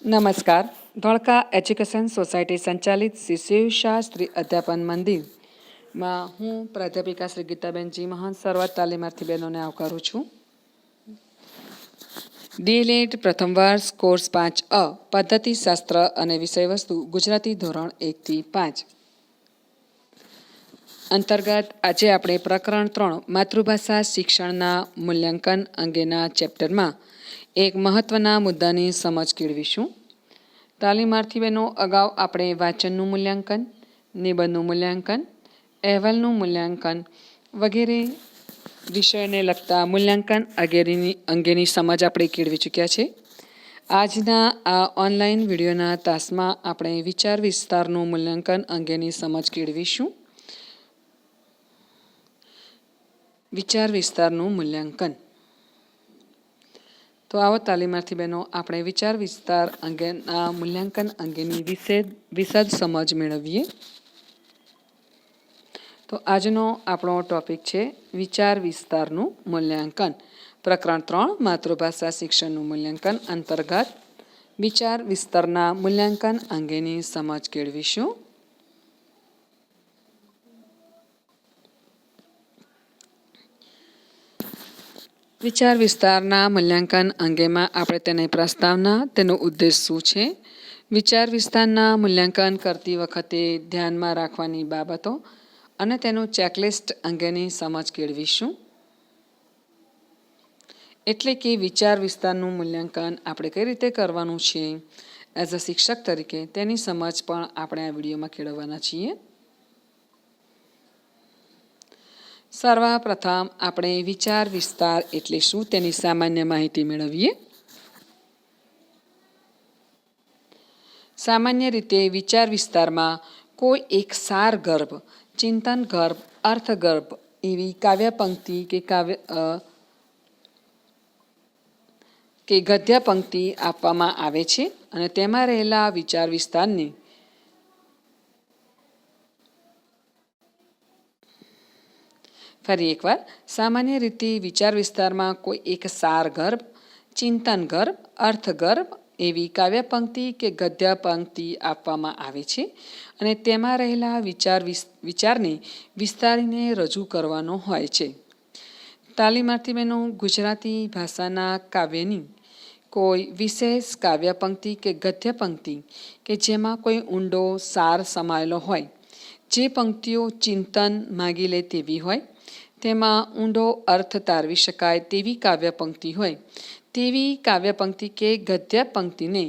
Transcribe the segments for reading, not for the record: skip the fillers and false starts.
નમસ્કાર. Dholka education society સંચાલિત શ્રી શિવશાસ્ત્રી અધ્યાપન મંદિરમાં હું પ્રાધ્યાપિકા શ્રી ગીતાબેનજી મહંત સર્વ તાલીમાર્થી બહેનોને આવકારું છું. ડીએલએડ પ્રથમ વર્ષ કોર્સ 5A પદ્ધતિશાસ્ત્ર અને વિષયવસ્તુ ગુજરાતી ધોરણ 1 થી 5 અંતર્ગત આજે આપણે પ્રકરણ 3 માતૃભાષા શિક્ષણના મૂલ્યાંકન અંગેના ચેપ્ટરમાં એક મહત્વના મુદ્દાની સમજ કેળવીશું. તાલીમાર્થી બહેનો, અગાઉ આપણે વાંચનનું મૂલ્યાંકન, નિબંધનું મૂલ્યાંકન, અહેવાલનું મૂલ્યાંકન વગેરે વિષયને લગતા મૂલ્યાંકન અંગેની સમજ આપણે કેળવી ચૂક્યા છે. આજના આ ઓનલાઈન વિડીયોના તાસમાં આપણે વિચાર વિસ્તારનું મૂલ્યાંકન અંગેની સમજ કેળવીશું. વિચાર વિસ્તારનું મૂલ્યાંકન. તો આવો તાલીમાર્થી બહેનો, આપણે વિચાર વિસ્તાર અંગેના મૂલ્યાંકન અંગેની વિશદ સમજ મેળવીએ. તો આજનો આપણો ટોપિક છે વિચાર વિસ્તારનું મૂલ્યાંકન. પ્રકરણ 3 માતૃભાષા શિક્ષણનું મૂલ્યાંકન અંતર્ગત વિચાર વિસ્તારના મૂલ્યાંકન અંગેની સમજ કેળવીશું. વિચાર વિસ્તારના મૂલ્યાંકન અંગેમાં આપણે તેની પ્રસ્તાવના, તેનો ઉદ્દેશ શું છે, વિચાર વિસ્તારના મૂલ્યાંકન કરતી વખતે ધ્યાનમાં રાખવાની બાબતો અને તેનું ચેકલિસ્ટ અંગેની સમજ કેળવીશું. એટલે કે વિચાર વિસ્તારનું મૂલ્યાંકન આપણે કઈ રીતે કરવાનું છે એઝ અ શિક્ષક તરીકે તેની સમજ પણ આપણે આ વિડીયોમાં કેળવવાના છીએ. સર્વપ્રથમ આપણે વિચાર વિસ્તાર એટલે શું તેની સામાન્ય માહિતી મેળવીએ. સામાન્ય રીતે વિચાર વિસ્તારમાં કોઈ એક સારગર્ભ, ચિંતનગર્ભ, અર્થગર્ભ એવી કાવ્ય પંક્તિ કે ગદ્ય પંક્તિ આપવામાં આવે છે અને તેમાં રહેલા વિચાર વિસ્તારને ફરી એકવાર, સામાન્ય રીતે વિચાર વિસ્તારમાં કોઈ એક સારગર્ભ, ચિંતનગર્ભ, અર્થગર્ભ એવી કાવ્ય પંક્તિ કે ગદ્ય પંક્તિ આપવામાં આવે છે અને તેમાં રહેલા વિચારને વિસ્તારીને રજૂ કરવાનો હોય છે. તાલીમાર્થી બહેનો, ગુજરાતી ભાષાના કાવ્યની કોઈ વિશેષ કાવ્ય પંક્તિ કે ગદ્ય પંક્તિ કે જેમાં કોઈ ઊંડો સાર સમાયેલો હોય, જે પંક્તિઓ ચિંતન માગી લે તેવી હોય, તેમાં ઊંડો અર્થ તારવી શકાય તેવી કાવ્ય પંક્તિ હોય, તેવી કાવ્ય પંક્તિ કે ગદ્ય પંક્તિને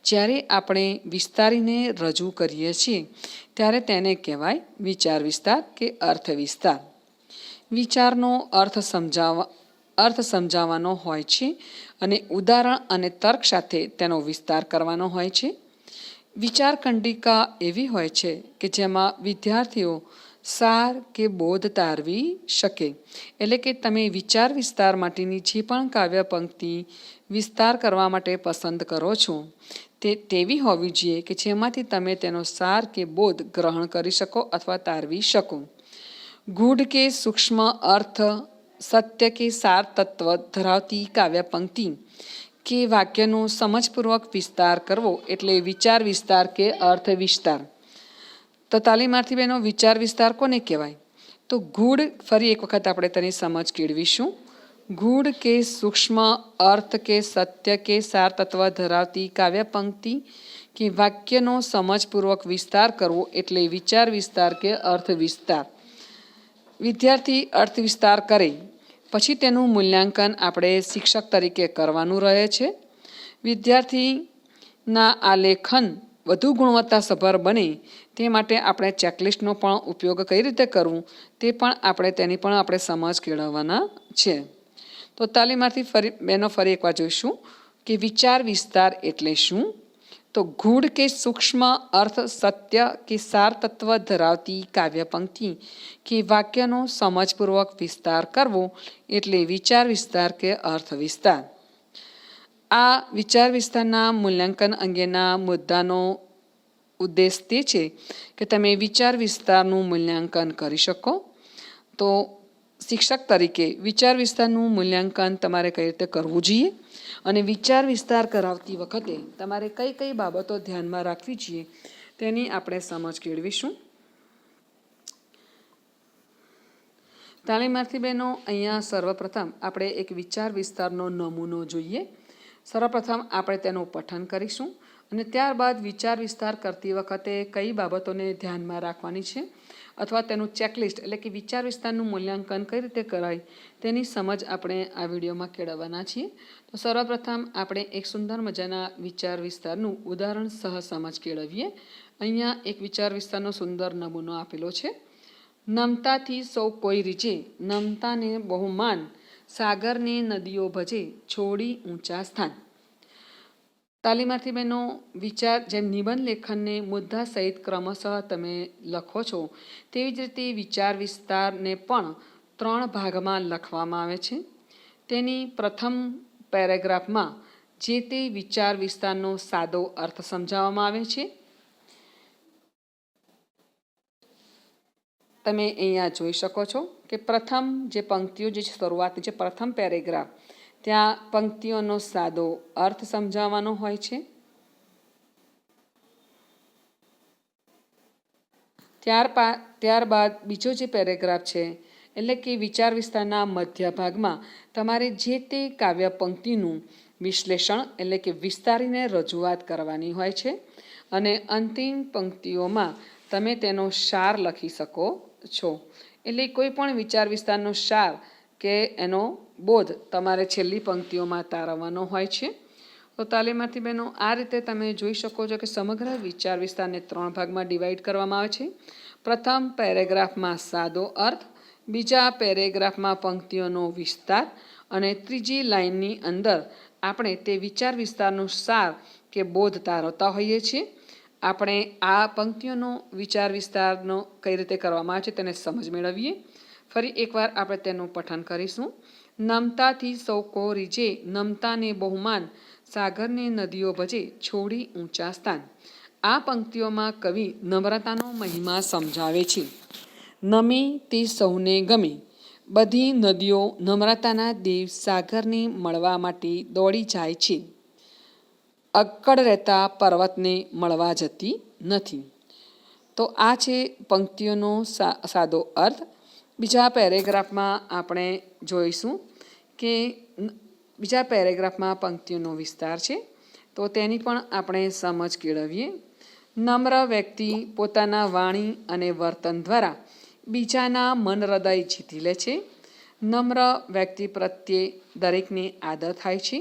જ્યારે આપણે વિસ્તારીને રજૂ કરીએ છીએ ત્યારે તેને કહેવાય વિચાર વિસ્તાર કે અર્થ વિસ્તાર. વિચારનો અર્થ સમજાવવાનો હોય છે અને ઉદાહરણ અને તર્ક સાથે તેનો વિસ્તાર કરવાનો હોય છે. વિચાર કંડિકા એવી હોય છે કે જેમાં વિદ્યાર્થીઓ સાર કે બોધ તારવી શકે. એટલે કે તમે વિચાર વિસ્તાર માટેની જે પણ કાવ્ય પંક્તિ વિસ્તાર કરવા માટે પસંદ કરો છો તે તેવી હોવી જોઈએ કે જેમાંથી તમે તેનો સાર કે બોધ ગ્રહણ કરી શકો અથવા તારવી શકો. ગૂઢ કે સૂક્ષ્મ અર્થ, સત્ય કે સાર તત્વ ધરાવતી કાવ્ય પંક્તિ કે વાક્યનો સમજપૂર્વક વિસ્તાર કરવો એટલે વિચાર વિસ્તાર કે અર્થ વિસ્તાર. તો તાલીમાર્થી બહેનો, વિચાર વિસ્તાર કોને કહેવાય? તો ગૂઢ, ફરી એક વખત આપણે તેની સમજ કેળવીશું. ગૂઢ કે સૂક્ષ્મ અર્થ કે સત્ય કે સાર તત્વ ધરાવતી કાવ્ય પંક્તિ કે વાક્યનો સમજપૂર્વક વિસ્તાર કરવો એટલે વિચાર વિસ્તાર કે અર્થ વિસ્તાર. વિદ્યાર્થી અર્થ વિસ્તાર કરે પછી તેનું મૂલ્યાંકન આપણે શિક્ષક તરીકે કરવાનું રહે છે. વિદ્યાર્થીના આ લેખન વધુ ગુણવત્તાસભર બને તે માટે આપણે ચેકલિસ્ટનો પણ ઉપયોગ કઈ રીતે કરવું તે પણ તેની પણ આપણે સમજ કેળવવાના છે. તો તાલીમાર્થી ફરી એકવાર જોઈશું કે વિચાર વિસ્તાર એટલે શું. તો ગૂઢ કે સૂક્ષ્મ અર્થ, સત્ય કે સાર તત્વ ધરાવતી કાવ્ય પંક્તિ કે વાક્યનો સમજપૂર્વક વિસ્તાર કરવો એટલે વિચાર વિસ્તાર કે અર્થ વિસ્તાર. આ વિચાર વિસ્તારના મૂલ્યાંકન અંગેના મુદ્દાનો ઉદ્દેશ તે છે કે તમે વિચાર વિસ્તારનું મૂલ્યાંકન કરી શકો. તો શિક્ષક તરીકે વિચાર વિસ્તારનું મૂલ્યાંકન તમારે કઈ રીતે કરવું જોઈએ અને વિચાર વિસ્તાર કરાવતી વખતે તમારે કઈ કઈ બાબતો ધ્યાનમાં રાખવી જોઈએ તેની આપણે સમજ કેળવીશું. તાલીમાર્થી બહેનો, અહીંયા સર્વપ્રથમ આપણે એક વિચાર વિસ્તારનો નમૂનો જોઈએ. સર્વપ્રથમ આપણે તેનું પઠન કરીશું અને ત્યારબાદ વિચાર વિસ્તાર કરતી વખતે કઈ બાબતોને ધ્યાનમાં રાખવાની છે અથવા તેનું ચેકલિસ્ટ એટલે કે વિચાર વિસ્તારનું મૂલ્યાંકન કઈ રીતે કરાય તેની સમજ આપણે આ વિડીયોમાં કેળવવાના છીએ. તો સર્વપ્રથમ આપણે એક સુંદર મજાના વિચાર વિસ્તારનું ઉદાહરણ સહ સમજ કેળવીએ. અહીંયા એક વિચાર વિસ્તારનો સુંદર નમૂનો આપેલો છે. નમતાથી સૌ કોઈ રીજે, નમતાને બહુમાન, સાગરને નદીઓ ભજે, છોડી ઊંચા સ્થાન. તાલીમાર્થી બહેનો, વિચાર જેમ નિબંધ લેખનને મુદ્દા સહિત ક્રમશઃ તમે લખો છો તેવી જ રીતે વિચાર વિસ્તારને પણ 3 ભાગમાં લખવામાં આવે છે. તેની પ્રથમ પેરેગ્રાફમાં જે તે વિચાર વિસ્તારનો સાદો અર્થ સમજાવવામાં આવે છે. તમે અહીંયા જોઈ શકો છો કે પ્રથમ જે પંક્તિઓ જે શરૂઆતની છે, પ્રથમ પેરેગ્રાફ, ત્યાં પંક્તિઓનો સાદો અર્થ સમજાવવાનો હોય છે. ત્યારબાદ બીજો જે પેરેગ્રાફ છે એટલે કે વિચાર વિસ્તારના મધ્ય ભાગમાં તમારે જે તે કાવ્ય પંક્તિનું વિશ્લેષણ એટલે કે વિસ્તારીને રજૂઆત કરવાની હોય છે અને અંતિમ પંક્તિઓમાં તમે તેનો સાર લખી શકો છો. એટલે કોઈ પણ વિચાર વિસ્તારનો સાર કે એનો બોધ તમારે છેલ્લી પંક્તિઓમાં તારવવાનો હોય છે. તો તાલીમાર્થી બહેનો, આ રીતે તમે જોઈ શકો છો કે સમગ્ર વિચાર વિસ્તારને 3 ભાગમાં ડિવાઈડ કરવામાં આવે છે. પ્રથમ પેરેગ્રાફમાં સાદો અર્થ, બીજા પેરેગ્રાફમાં પંક્તિઓનો વિસ્તાર અને ત્રીજી લાઇનની અંદર આપણે તે વિચાર વિસ્તારનો સાર કે બોધ તારવતા હોઈએ છીએ. આપણે આ પંક્તિઓનો વિચાર વિસ્તારનો કઈ રીતે કરવામાં આવે છે તેને સમજ મેળવીએ. ફરી એકવાર આપણે તેનું પઠન કરીશું. નમતાથી સૌ કો રીજે, નમતાને બહુમાન, સાગરને નદીઓ ભજે, છોડી ઊંચા સ્થાન. આ પંક્તિઓમાં કવિ નમ્રતાનો મહિમા સમજાવે છે. નમે તે સૌને ગમે, બધી નદીઓ નમ્રતાના દેવ સાગરને મળવા માટે દોડી જાય છે, અક્કડ રહેતા પર્વતને મળવા જતી નથી. તો આ છે પંક્તિઓનો સાદો અર્થ. બીજા પેરેગ્રાફમાં આપણે જોઈશું કે બીજા પેરેગ્રાફમાં પંક્તિઓનો વિસ્તાર છે, તો તેની પણ આપણે સમજ કેળવીએ. નમ્ર વ્યક્તિ પોતાના વાણી અને વર્તન દ્વારા બીજાના મન હૃદય જીતી લે છે. નમ્ર વ્યક્તિ પ્રત્યે દરેકને આદર થાય છે.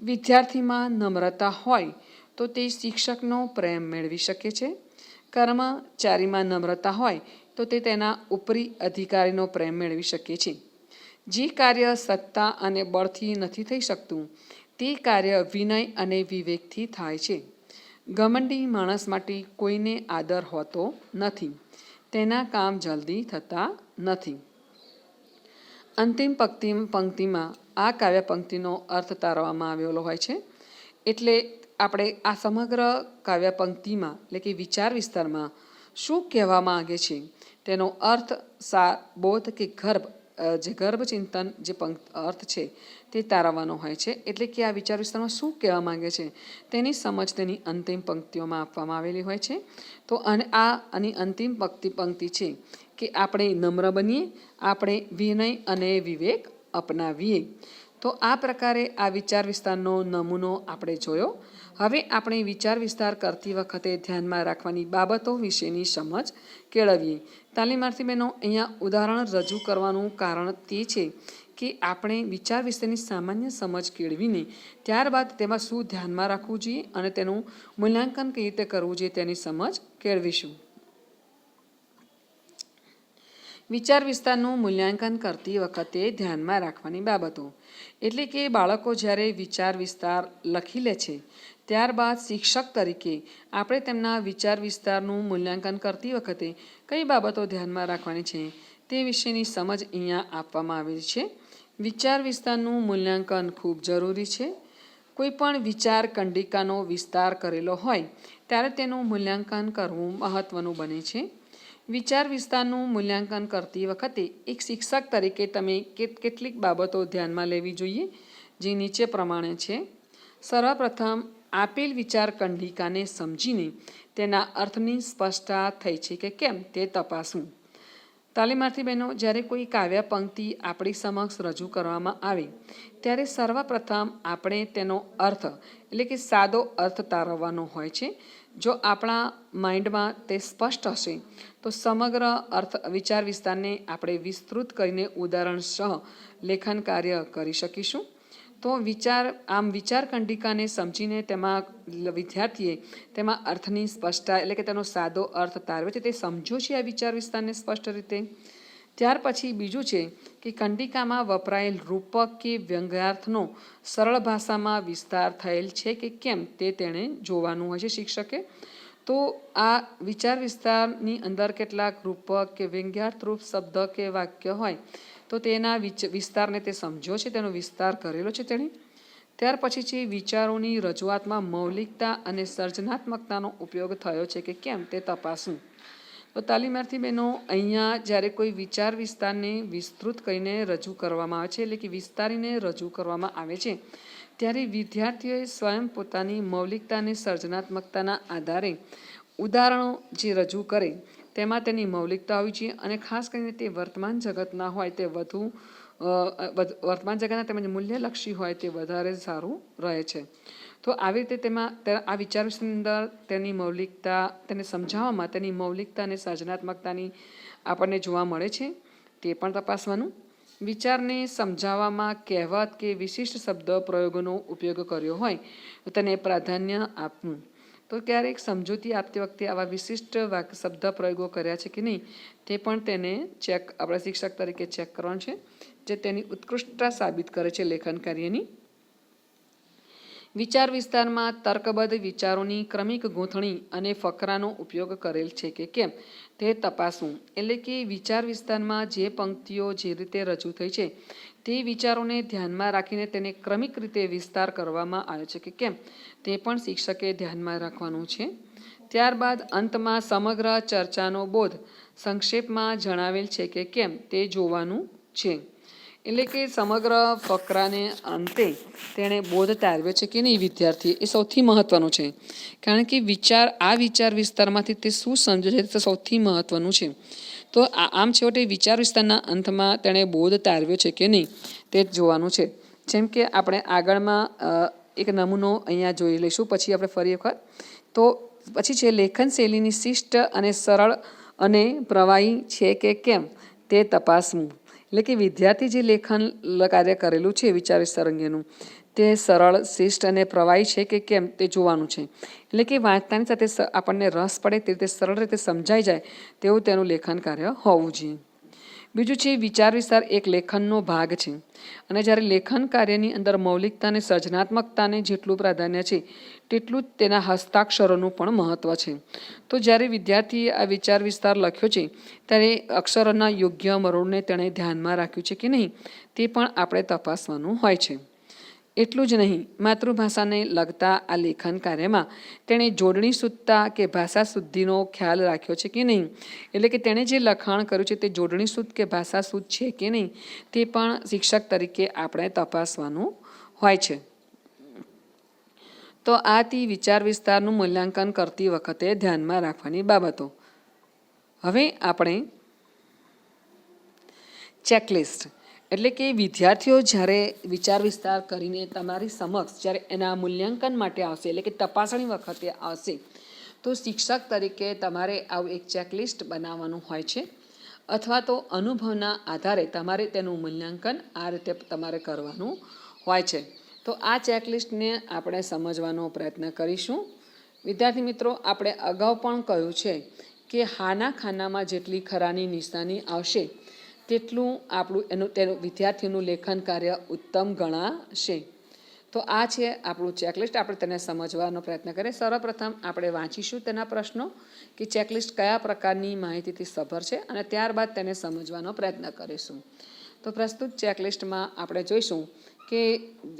વિદ્યાર્થીમાં નમ્રતા હોય તો તે શિક્ષકનો પ્રેમ મેળવી શકે છે. કર્મચારીમાં નમ્રતા હોય તો તે તેના ઉપરી અધિકારીનો પ્રેમ મેળવી શકે છે. જે કાર્ય સત્તા અને બળથી નથી થઈ શકતું તે કાર્ય વિનય અને વિવેકથી થાય છે. ઘમંડી માણસ માટે કોઈને આદર હોતો નથી, તેના કામ જલ્દી થતા નથી. અંતિમ પંક્તિમાં આ કાવ્ય પંક્તિનો અર્થ તારવવામાં આવેલો હોય છે. એટલે આપણે આ સમગ્ર કાવ્ય પંક્તિમાં એટલે કે વિચાર વિસ્તારમાં શું કહેવા માંગે છે તેનો અર્થ, બોધ કે ગર્ભચિંતન જે અર્થ છે તે તારવવાનો હોય છે. એટલે કે આ વિચાર વિસ્તારમાં શું કહેવા માંગે છે તેની સમજ તેની અંતિમ પંક્તિઓમાં આપવામાં આવેલી હોય છે. તો આની અંતિમ પંક્તિ છે કે આપણે નમ્ર બનીએ, આપણે વિનય અને વિવેક અપનાવીએ. તો આ પ્રકારે આ વિચાર વિસ્તારનો નમૂનો આપણે જોયો. હવે આપણે વિચાર વિસ્તાર કરતી વખતે ધ્યાનમાં રાખવાની બાબતો વિશેની સમજ કેળવીએ. તાલીમાર્થી બહેનો, અહીંયા ઉદાહરણ રજૂ કરવાનું કારણ તે છે કે આપણે વિચાર વિશેની સામાન્ય સમજ કેળવીને ત્યારબાદ તેમાં શું ધ્યાનમાં રાખવું જોઈએ અને તેનું મૂલ્યાંકન કઈ રીતે કરવું જોઈએ તેની સમજ કેળવીશું. વિચાર વિસ્તારનું મૂલ્યાંકન કરતી વખતે ધ્યાનમાં રાખવાની બાબતો એટલે કે બાળકો જ્યારે વિચાર વિસ્તાર લખી લે છે ત્યારબાદ શિક્ષક તરીકે આપણે તેમના વિચાર વિસ્તારનું મૂલ્યાંકન કરતી વખતે કઈ બાબતો ધ્યાનમાં રાખવાની છે તે વિશેની સમજ અહીંયા આપવામાં આવેલી છે. વિચાર વિસ્તારનું મૂલ્યાંકન ખૂબ જરૂરી છે. કોઈ પણ વિચાર કંડિકાનો વિસ્તાર કરેલો હોય ત્યારે તેનું મૂલ્યાંકન કરવું મહત્ત્વનું બને છે. વિચાર વિસ્તારનું મૂલ્યાંકન કરતી વખતે એક શિક્ષક તરીકે તમે કેટલીક બાબતો ધ્યાનમાં લેવી જોઈએ, જે નીચે પ્રમાણે છે. સર્વપ્રથમ આપેલ વિચાર કંડિકાને સમજીને તેના અર્થની સ્પષ્ટતા થઈ છે કે કેમ તે તપાસવું. તાલીમાર્થી બહેનો, જ્યારે કોઈ કાવ્ય પંક્તિ આપણી સમક્ષ રજૂ કરવામાં આવે ત્યારે સર્વપ્રથમ આપણે તેનો અર્થ એટલે કે સાદો અર્થ તારવવાનો હોય છે. જો આપણા માઇન્ડમાં તે સ્પષ્ટ હશે તો સમગ્ર અર્થ વિચાર વિસ્તારને આપણે વિસ્તૃત કરીને ઉદાહરણસહ લેખન કાર્ય કરી શકીશું. તો વિચાર કંડિકાને સમજીને તેમાં વિદ્યાર્થીએ તેમાં અર્થની સ્પષ્ટતા એટલે કે તેનો સાદો અર્થ તારવે છે તે સમજો છે આ વિચાર વિસ્તારને સ્પષ્ટ રીતે. ત્યાર પછી બીજું છે કે કંડિકામાં વપરાયેલ રૂપક કે વ્યંગ્યાર્થનો સરળ ભાષામાં વિસ્તાર થયેલ છે કે કેમ તે તેણે જોવાનું હોય છે શિક્ષકે. તો આ વિચાર વિસ્તારની અંદર કેટલાક રૂપક કે વ્યંગ્યાર્થ રૂપ શબ્દ કે વાક્ય હોય તો તેના વિસ્તારને તે સમજો છે, તેનો વિસ્તાર કરેલો છે તેણે. ત્યાર પછી છે વિચારોની રજૂઆતમાં મૌલિકતા અને સર્જનાત્મકતાનો ઉપયોગ થયો છે કે કેમ તે તપાસવું. તો તાલીમાર્થી બહેનો, અહીંયા જ્યારે કોઈ વિચાર વિસ્તારને વિસ્તૃત કરીને રજૂ કરવામાં આવે છે એટલે કે વિસ્તારીને રજૂ કરવામાં આવે છે ત્યારે વિદ્યાર્થીઓએ સ્વયં પોતાની મૌલિકતા અને સર્જનાત્મકતાના આધારે ઉદાહરણો જે રજૂ કરે તેમાં તેની મૌલિકતા હોવી જોઈએ અને ખાસ કરીને તે વર્તમાન જગતના હોય તે વર્તમાન જગતના તેમજ મૂલ્યલક્ષી હોય તે વધારે સારું રહે છે. તો આવી રીતે તેમાં આ વિચાર વિસ્તારની અંદર તેની મૌલિકતા તેને સમજાવવામાં તેની મૌલિકતા અને સર્જનાત્મકતાની આપણને જોવા મળે છે તે પણ તપાસવાનું. વિચારને સમજાવવામાં કહેવત કે વિશિષ્ટ શબ્દ પ્રયોગોનો ઉપયોગ કર્યો હોય તો તેને પ્રાધાન્ય આપવું. તો ક્યારેક સમજૂતી આપતી વખતે આવા વિશિષ્ટ શબ્દ પ્રયોગો કર્યા છે કે નહીં તે પણ તેને આપણા શિક્ષક તરીકે ચેક કરવાનું છે, જે તેની ઉત્કૃષ્ટતા સાબિત કરે છે લેખન કાર્યની. વિચાર વિસ્તારમાં તર્કબદ્ધ વિચારોની ક્રમિક ગોઠવણી અને ફકરાનો ઉપયોગ કરેલ છે કે કેમ તે તપાસવું. એટલે કે વિચાર વિસ્તારમાં જે પંક્તિઓ જે રીતે રજૂ થઈ છે તે વિચારોને ધ્યાનમાં રાખીને તેને ક્રમિક રીતે વિસ્તાર કરવામાં આવ્યો છે કે કેમ તે પણ શિક્ષકે ધ્યાનમાં રાખવાનું છે. ત્યારબાદ અંતમાં સમગ્ર ચર્ચાનો બોધ સંક્ષેપમાં જણાવેલ છે કે કેમ તે જોવાનું છે. એટલે કે સમગ્ર ફકરાને અંતે તેણે બોધ તારવ્યો છે કે નહીં વિદ્યાર્થી, એ સૌથી મહત્ત્વનું છે. કારણ કે આ વિચાર વિસ્તારમાંથી તે શું સમજે છે તે સૌથી મહત્ત્વનું છે. તો આમ છેવટે વિચાર વિસ્તારના અંતમાં તેણે બોધ તારવ્યો છે કે નહીં તે જોવાનું છે. જેમ કે આપણે આગળમાં એક નમૂનો અહીંયા જોઈ લઈશું, પછી આપણે ફરી વખત. તો પછી છે લેખન શૈલીની શિષ્ટ અને સરળ અને પ્રવાહી છે કે કેમ તે તપાસવું. એટલે કે વિદ્યાર્થી જે લેખન કાર્ય કરેલું છે વિચાર વિસ્તાર અંગેનું તે સરળ, શિષ્ટ અને પ્રવાહી છે કે કેમ તે જોવાનું છે. એટલે કે વાંચતાની સાથે આપણને રસ પડે તે રીતે સરળ રીતે સમજાઈ જાય તેવું તેનું લેખન કાર્ય હોવું જોઈએ. બીજું છે વિચાર વિસ્તાર એક લેખનનો ભાગ છે અને જ્યારે લેખન કાર્યની અંદર મૌલિકતા અને સર્જનાત્મકતાને જેટલું પ્રાધાન્ય છે તેટલું જ તેના હસ્તાક્ષરોનું પણ મહત્ત્વ છે. તો જ્યારે વિદ્યાર્થીએ આ વિચાર વિસ્તાર લખ્યો છે ત્યારે અક્ષરોના યોગ્ય મરોડને તેણે ધ્યાનમાં રાખ્યું છે કે નહીં તે પણ આપણે તપાસવાનું હોય છે. એટલું જ નહીં, માતૃભાષાને લગતા આ લેખન કાર્યમાં તેણે જોડણી શુદ્ધતા કે ભાષા શુદ્ધિનો ખ્યાલ રાખ્યો છે કે નહીં. એટલે કે તેણે જે લખાણ કર્યું છે તે જોડણી શુદ્ધ કે ભાષા શુદ્ધ છે કે નહીં તે પણ શિક્ષક તરીકે આપણે તપાસવાનું હોય છે. તો આથી વિચાર વિસ્તારનું મૂલ્યાંકન કરતી વખતે ધ્યાનમાં રાખવાની બાબતો. હવે આપણે ચેકલિસ્ટ એટલે કે વિદ્યાર્થીઓ જ્યારે વિચાર વિસ્તાર કરીને તમારી સમક્ષ જ્યારે એના મૂલ્યાંકન માટે આવશે એટલે કે તપાસણી વખતે આવશે તો શિક્ષક તરીકે તમારે આવું એક ચેકલિસ્ટ બનાવવાનું હોય છે અથવા તો અનુભવના આધારે તમારે તેનું મૂલ્યાંકન આ રીતે તમારે કરવાનું હોય છે. તો આ ચેકલિસ્ટને આપણે સમજવાનો પ્રયત્ન કરીશું. વિદ્યાર્થી મિત્રો, આપણે અગાઉ પણ કહ્યું છે કે હાના ખાનામાં જેટલી ખરાની નિશાની આવશે તેટલું તેનું વિદ્યાર્થીનું લેખન કાર્ય ઉત્તમ ગણાશે. તો આ છે આપણું ચેકલિસ્ટ. આપણે તેને સમજવાનો પ્રયત્ન કરીએ. સર્વપ્રથમ આપણે વાંચીશું તેના પ્રશ્નો કે ચેકલિસ્ટ કયા પ્રકારની માહિતીથી સભર છે અને ત્યારબાદ તેને સમજવાનો પ્રયત્ન કરીશું. તો પ્રસ્તુત ચેકલિસ્ટમાં આપણે જોઈશું કે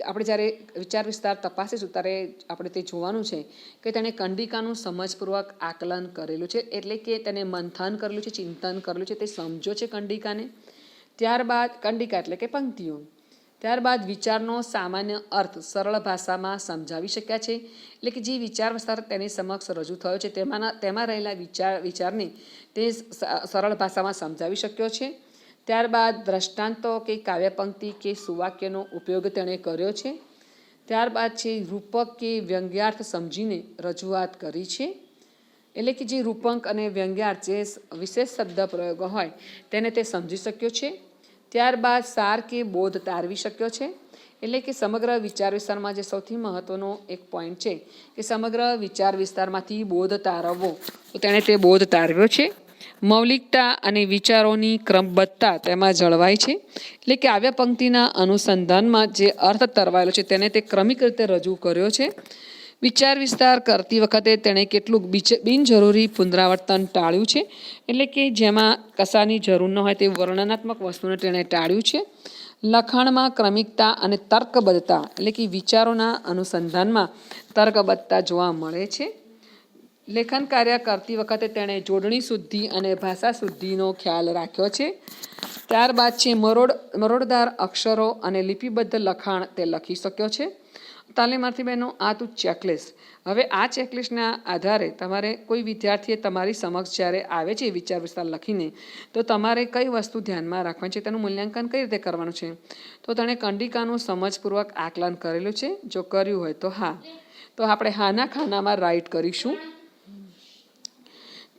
આપણે જ્યારે વિચાર વિસ્તાર તપાસીશું ત્યારે આપણે તે જોવાનું છે કે તેણે કંડિકાનું સમજપૂર્વક આકલન કરેલું છે, એટલે કે તેને મંથન કરેલું છે, ચિંતન કરેલું છે, તે સમજો છે કંડિકાને. ત્યારબાદ કંડિકા એટલે કે પંક્તિઓ. ત્યારબાદ વિચારનો સામાન્ય અર્થ સરળ ભાષામાં સમજાવી શક્યા છે, એટલે કે જે વિચાર વિસ્તાર તેની સમક્ષ રજૂ થયો છે તેમાં રહેલા વિચારને તે સરળ ભાષામાં સમજાવી શક્યો છે. ત્યારબાદ દ્રષ્ટાંતો કે કાવ્ય પંક્તિ કે સુવાક્યનો ઉપયોગ તેણે કર્યો છે. ત્યારબાદ છે રૂપક કે વ્યંગ્યાર્થ સમજીને રજૂઆત કરી છે, એટલે કે જે રૂપક અને વ્યંગ્યાર્થ જે વિશેષ શબ્દ પ્રયોગો હોય તેને તે સમજી શક્યો છે. ત્યારબાદ સાર કે બોધ તારવી શક્યો છે, એટલે કે સમગ્ર વિચાર વિસ્તારમાં જે સૌથી મહત્ત્વનો એક પોઈન્ટ છે કે સમગ્ર વિચાર વિસ્તારમાંથી બોધ તારવવો, તો તેણે તે બોધ તારવ્યો છે. મૌલિકતા અને વિચારોની ક્રમબદ્ધતા તેમાં જળવાય છે, એટલે કે કાવ્ય પંક્તિના અનુસંધાનમાં જે અર્થ તરવાયેલો છે તેને તે ક્રમિક રીતે રજૂ કર્યો છે. વિચાર વિસ્તાર કરતી વખતે તેણે કેટલુંક બિનજરૂરી પુનરાવર્તન ટાળ્યું છે, એટલે કે જેમાં કશાની જરૂર ન હોય તે વર્ણનાત્મક વસ્તુને તેણે ટાળ્યું છે. લખાણમાં ક્રમિકતા અને તર્કબદ્ધતા, એટલે કે વિચારોના અનુસંધાનમાં તર્કબદ્ધતા જોવા મળે છે. લેખન કાર્ય કરતી વખતે તેણે જોડણી શુદ્ધિ અને ભાષા શુદ્ધિનો ખ્યાલ રાખ્યો છે. ત્યારબાદ છે મરોડદાર અક્ષરો અને લિપિબદ્ધ લખાણ તે લખી શક્યો છે. તાલીમાર્થી બહેનો, આ તું ચેકલિસ્ટ. હવે આ ચેકલિસ્ટના આધારે તમારે કોઈ વિદ્યાર્થીએ તમારી સમક્ષ જ્યારે આવે છે વિચાર વિસ્તાર લખીને, તો તમારે કઈ વસ્તુ ધ્યાનમાં રાખવાની છે, તેનું મૂલ્યાંકન કઈ રીતે કરવાનું છે. તો તેણે કંડિકાનું સમજપૂર્વક આકલન કરેલું છે. જો કર્યું હોય તો હા, તો આપણે હાના ખાનામાં રાઈટ કરીશું.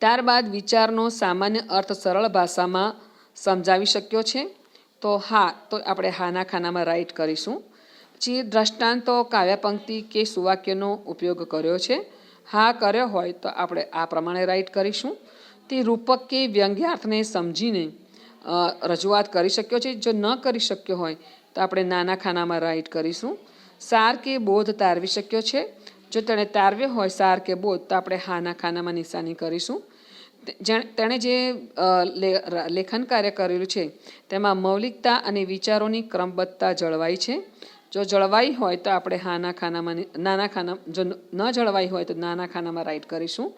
ત્યારબાદ વિચારનો સામાન્ય અર્થ સરળ ભાષામાં સમજાવી શક્યો છે, તો હા, તો આપણે હાના ખાનામાં રાઈટ કરીશું. પછી દ્રષ્ટાંતો કાવ્ય પંક્તિ કે સુવાક્યનો ઉપયોગ કર્યો છે, હા કર્યો હોય તો આપણે આ પ્રમાણે રાઈટ કરીશું. તે રૂપક કે વ્યંગ્યાર્થને સમજીને રજૂઆત કરી શક્યો છે. જો ન કરી શક્યો હોય તો આપણે નાના ખાનામાં રાઈટ કરીશું. સાર કે બોધ તારવી શક્યો છે. જો તેણે તારવ્યો હોય સાર કે બોધ તો આપણે હાના ખાનામાં નિશાની કરીશું. તેણે જે લેખન કાર્ય કરેલું છે તેમાં મૌલિકતા અને વિચારોની ક્રમબદ્ધતા જળવાઈ છે. જો જળવાઈ હોય તો આપણે નાના ખાના, જો ન જળવાઈ હોય તો નાના ખાનામાં રાઈટ કરીશું.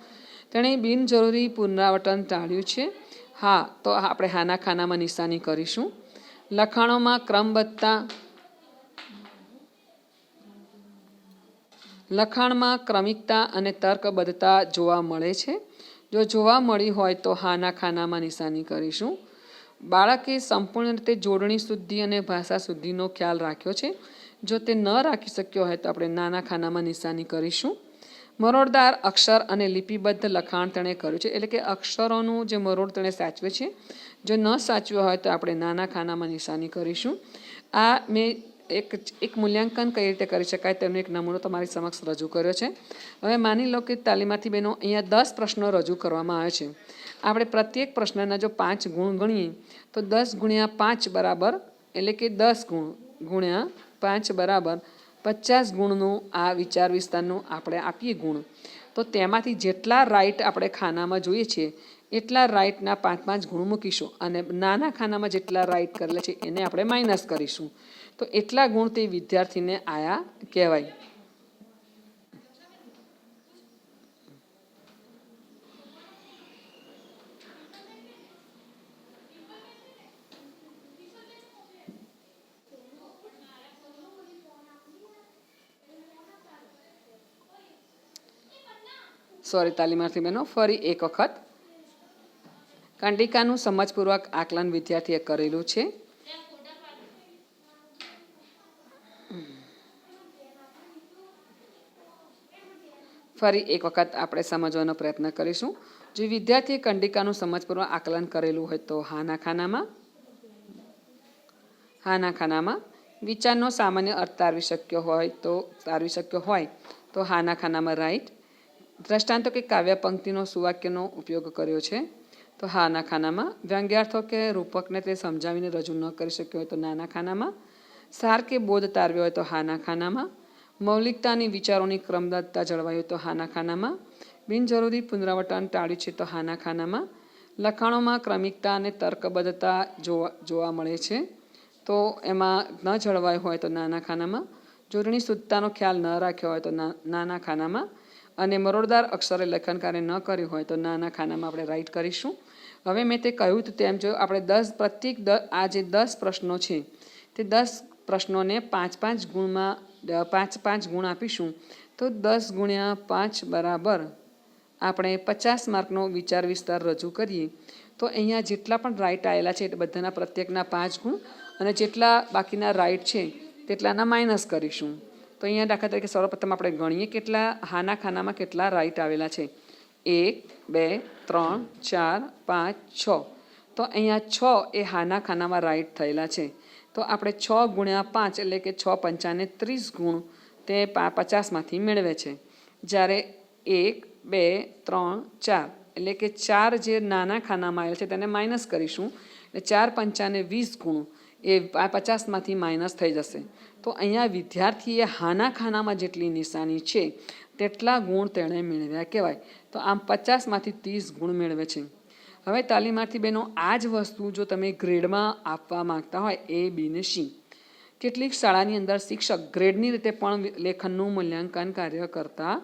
તેણે બિનજરૂરી પુનરાવર્તન ટાળ્યું છે, હા, તો આપણે હાના ખાનામાં નિશાની કરીશું. લખાણોમાં લખાણમાં ક્રમિકતા અને તર્કબદ્ધતા જોવા મળે છે. જો જોવા મળી હોય તો હાના ખાનામાં નિશાની કરીશું. બાળકે સંપૂર્ણ રીતે જોડણી શુદ્ધિ અને ભાષા શુદ્ધિનો ખ્યાલ રાખ્યો છે. જો તે ન રાખી શક્યો હોય તો આપણે નાના ખાનામાં નિશાની કરીશું. મરોડદાર અક્ષર અને લિપિબદ્ધ લખાણ તેણે કર્યું છે, એટલે કે અક્ષરોનું જે મરોડ તેણે સાચવે છે. જો ન સાચવ્યો હોય તો આપણે નાના ખાનામાં નિશાની કરીશું. આ મેં એક મૂલ્યાંકન કઈ રીતે કરી શકાય તેનો એક નમૂનો તમારી સમક્ષ રજૂ કર્યો છે. હવે માની લો કે તાલીમાર્થી બહેનો, અહીંયા 10 પ્રશ્નો રજૂ કરવામાં આવે છે. આપણે પ્રત્યેક પ્રશ્નના જો 5 ગુણ ગણીએ તો 10 ગુણ્યા 5 બરાબર, એટલે કે 10 ગુણ ગુણ્યા 5 બરાબર 50 ગુણનું આ વિચાર વિસ્તારનું આપણે આપીએ ગુણ. તો તેમાંથી જેટલા રાઈટ આપણે ખાનામાં જોઈએ છીએ એટલા રાઈટના 5 ગુણ મૂકીશું, અને નાના ખાનામાં જેટલા રાઈટ કરેલા છે એને આપણે માઇનસ કરીશું. તો એટલા ગુણ તે વિદ્યાર્થીને આયા કહેવાય. સોરી તાલીમાર્થી બહેનો, ફરી એક વખત કંડિકાનું સમજપૂર્વક આકલન વિદ્યાર્થીએ કરેલું છે. ફરી એક વખત આપણે સમજવાનો પ્રયત્ન કરીશું. જો વિદ્યાર્થીએ કંડિકાનું સમજપૂર્વક આકલન કરેલું હોય તો હાના ખાનામાં. વિચારનો સામાન્ય અર્થ તારવી શક્યો હોય તો હાના ખાનામાં રાઈટ. દ્રષ્ટાંતો કે કાવ્ય પંક્તિનો સુવાક્યનો ઉપયોગ કર્યો છે તો હાના ખાનામાં. વ્યંગ્યાર્થો કે રૂપકને તે સમજાવીને રજૂ ન કરી શક્યો હોય તો નાના ખાનામાં. સાર કે બોધ તારવ્યો હોય તો હાના ખાનામાં. મૌલિકતાની વિચારોની ક્રમબદ્ધતા જળવાઈ હોય તો હાના ખાનામાં. બિનજરૂરી પુનરાવર્તન ટાળ્યું છે તો હાના ખાનામાં. લખાણોમાં ક્રમિકતા અને તર્કબદ્ધતા જોવા મળે છે. તો એમાં ન જળવાયું હોય તો નાના ખાનામાં, જોડણી શુદ્ધતાનો ખ્યાલ ન રાખ્યો હોય તો નાના ખાનામાં, અને મરોડદાર અક્ષરે લેખન કાર્ય ન કર્યું હોય તો નાના ખાનામાં આપણે રાઈટ કરીશું. હવે મેં તે કહ્યું હતું તેમ જો આપણે આ જે 10 પ્રશ્નો છે તે 10 પ્રશ્નોને 5-5 ગુણમાં 5-5 ગુણ આપીશું. તો 10 ગુણ્યા 5 બરાબર આપણે 50 માર્કનો વિચાર વિસ્તાર રજૂ કરીએ. તો અહીંયા જેટલા પણ રાઈટ આવેલા છે એ બધાના પ્રત્યેકના 5 ગુણ, અને જેટલા બાકીના રાઈટ છે તેટલાના માઇનસ કરીશું. તો અહીંયા દાખલા તરીકે સર્વપ્રથમ આપણે ગણીએ કેટલા હાના ખાનામાં કેટલા રાઈટ આવેલા છે. 1, 2, 3, 4, 5, 6. તો અહીંયા 6 એ હાના ખાનામાં રાઈટ થયેલા છે. તો આપણે 6 ગુણ્યા 5 એટલે કે 6 પંચાને 30 ગુણ તે 50માંથી મેળવે છે. જ્યારે 1, 2, 3, 4 એટલે કે 4 જે નાના ખાનામાં આવેલ છે તેને માઇનસ કરીશું. એટલે 4 પંચાને 20 ગુણ એ 50માંથી માઇનસ થઈ જશે. તો અહીંયા વિદ્યાર્થીએ હાના ખાનામાં જેટલી નિશાની છે તેટલા ગુણ તેણે મેળવ્યા કહેવાય. તો આમ 50માંથી 30 ગુણ મેળવે છે. હવે તાલીમાર્થી બહેનો આ જ વસ્તુ જો તમે ગ્રેડમાં આપવા માંગતા હોય A, B ને C, કેટલીક શાળાની અંદર શિક્ષક ગ્રેડની રીતે પણ લેખનનું મૂલ્યાંકન કાર્ય કરતા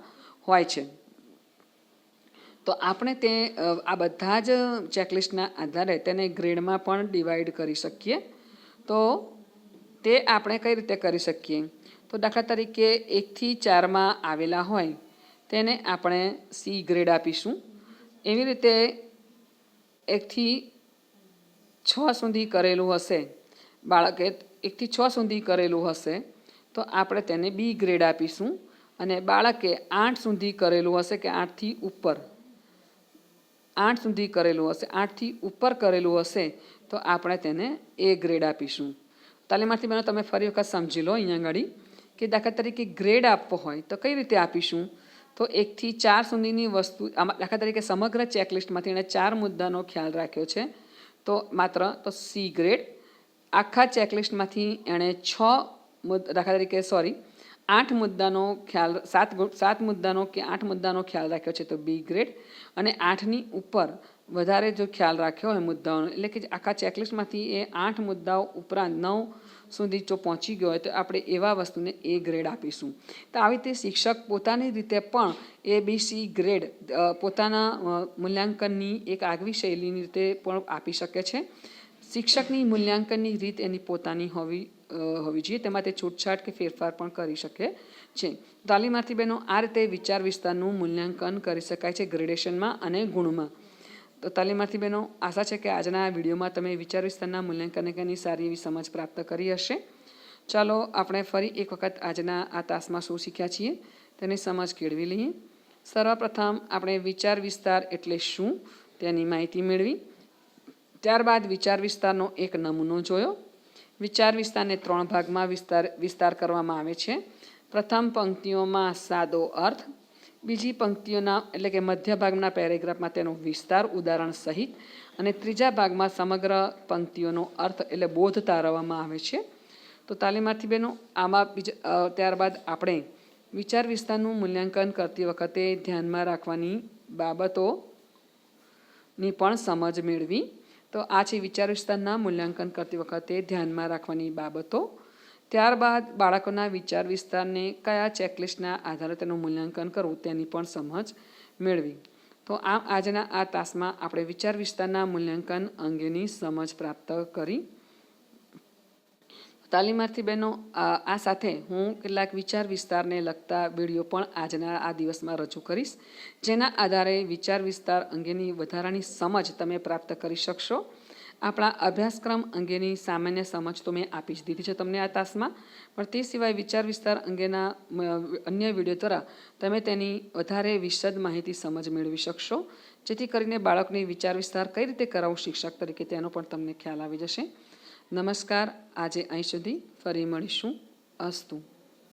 હોય છે. તો આપણે તે આ બધા જ ચેકલિસ્ટના આધારે તેને ગ્રેડમાં પણ ડિવાઈડ કરી શકીએ. તો તે આપણે કઈ રીતે કરી શકીએ? તો દાખલા તરીકે 1થી 4માં આવેલા હોય તેને આપણે C ગ્રેડ આપીશું. એવી રીતે 1થી 6 સુધી કરેલું હશે, બાળકે 1થી 6 સુધી કરેલું હશે તો આપણે તેને B ગ્રેડ આપીશું. અને બાળકે 8 સુધી કરેલું હશે કે 8થી ઉપર 8 સુધી કરેલું હશે, 8થી ઉપર કરેલું હશે તો આપણે તેને A ગ્રેડ આપીશું. તાલીમાર્થી બહેનો તમે ફરી વખત સમજી લો અહીંયા આગળ કે દાખલા તરીકે ગ્રેડ આપવો હોય તો કઈ રીતે આપીશું? તો 1થી 4 સુધીની વસ્તુ દાખલા તરીકે સમગ્ર ચેકલિસ્ટમાંથી એણે 4 મુદ્દાનો ખ્યાલ રાખ્યો છે તો માત્ર તો C ગ્રેડ. આખા ચેકલિસ્ટમાંથી એણે 8 મુદ્દાનો ખ્યાલ 7 મુદ્દાનો કે 8 મુદ્દાનો ખ્યાલ રાખ્યો છે તો B ગ્રેડ. અને 8ની ઉપર વધારે જો ખ્યાલ રાખ્યો હોય મુદ્દાઓનો, એટલે કે આખા ચેકલિસ્ટમાંથી એ 8 મુદ્દાઓ ઉપરાંત 9 સુધી જો પહોંચી ગયો હોય તો આપણે એવા વસ્તુને A ગ્રેડ આપીશું. તો આવી રીતે શિક્ષક પોતાની રીતે પણ ABC ગ્રેડ પોતાના મૂલ્યાંકનની એક આગવી શૈલીની રીતે પણ આપી શકે છે. શિક્ષકની મૂલ્યાંકનની રીત એની પોતાની હોવી જોઈએ, તેમાં તે છૂટછાટ કે ફેરફાર પણ કરી શકે છે. તાલીમાર્થી બહેનો આ રીતે વિચાર વિસ્તારનું મૂલ્યાંકન કરી શકાય છે ગ્રેડેશનમાં અને ગુણમાં. તો તાલીમાર્થી બહેનો આશા છે કે આજના આ વિડીયોમાં તમે વિચાર વિસ્તારના મૂલ્યાંકનની સારી એવી સમજ પ્રાપ્ત કરી હશે. ચાલો આપણે ફરી એક વખત આજના આ તાસમાં શું શીખ્યા છીએ તેની સમજ કેળવી લઈએ. સર્વપ્રથમ આપણે વિચાર વિસ્તાર એટલે શું તેની માહિતી મેળવી. ત્યારબાદ વિચાર વિસ્તારનો એક નમૂનો જોયો. વિચાર વિસ્તારને 3 ભાગમાં વિસ્તાર કરવામાં આવે છે. પ્રથમ પંક્તિઓમાં સાદો અર્થ, બીજી પંક્તિઓના એટલે કે મધ્ય ભાગના પેરેગ્રાફમાં તેનો વિસ્તાર ઉદાહરણ સહિત, અને ત્રીજા ભાગમાં સમગ્ર પંક્તિઓનો અર્થ એટલે બોધ તારવવામાં આવે છે. તો તાલીમાર્થી બહેનો આમાં ત્યારબાદ આપણે વિચાર વિસ્તારનું મૂલ્યાંકન કરતી વખતે ધ્યાનમાં રાખવાની બાબતોની પણ સમજ મેળવી. તો આ છે વિચાર વિસ્તારના મૂલ્યાંકન કરતી વખતે ધ્યાનમાં રાખવાની બાબતો. ત્યારબાદ બાળકોના વિચાર વિસ્તારને કયા ચેકલિસ્ટના આધારે તેનું મૂલ્યાંકન કરવું તેની પણ સમજ મેળવી. તો આમ આજના આ તાસમાં આપણે વિચાર વિસ્તારના મૂલ્યાંકન અંગેની સમજ પ્રાપ્ત કરી. તાલીમાર્થી બહેનો આ સાથે હું કેટલાક વિચાર વિસ્તારને લગતા વિડીયો પણ આજના આ દિવસમાં રજૂ કરીશ, જેના આધારે વિચાર વિસ્તાર અંગેની વધારાની સમજ તમે પ્રાપ્ત કરી શકશો. આપણા અભ્યાસક્રમ અંગેની સામાન્ય સમજ તો મેં આપી જ દીધી છે તમને આ તાસમાં, પણ તે સિવાય વિચાર વિસ્તાર અંગેના અન્ય વિડીયો દ્વારા તમે તેની વધારે વિશદ માહિતી સમજ મેળવી શકશો, જેથી કરીને બાળકને વિચાર વિસ્તાર કઈ રીતે કરાવવું શિક્ષક તરીકે તેનો પણ તમને ખ્યાલ આવી જશે. નમસ્કાર. આજે અહીં સુધી ફરી મળીશું. અસ્તુ.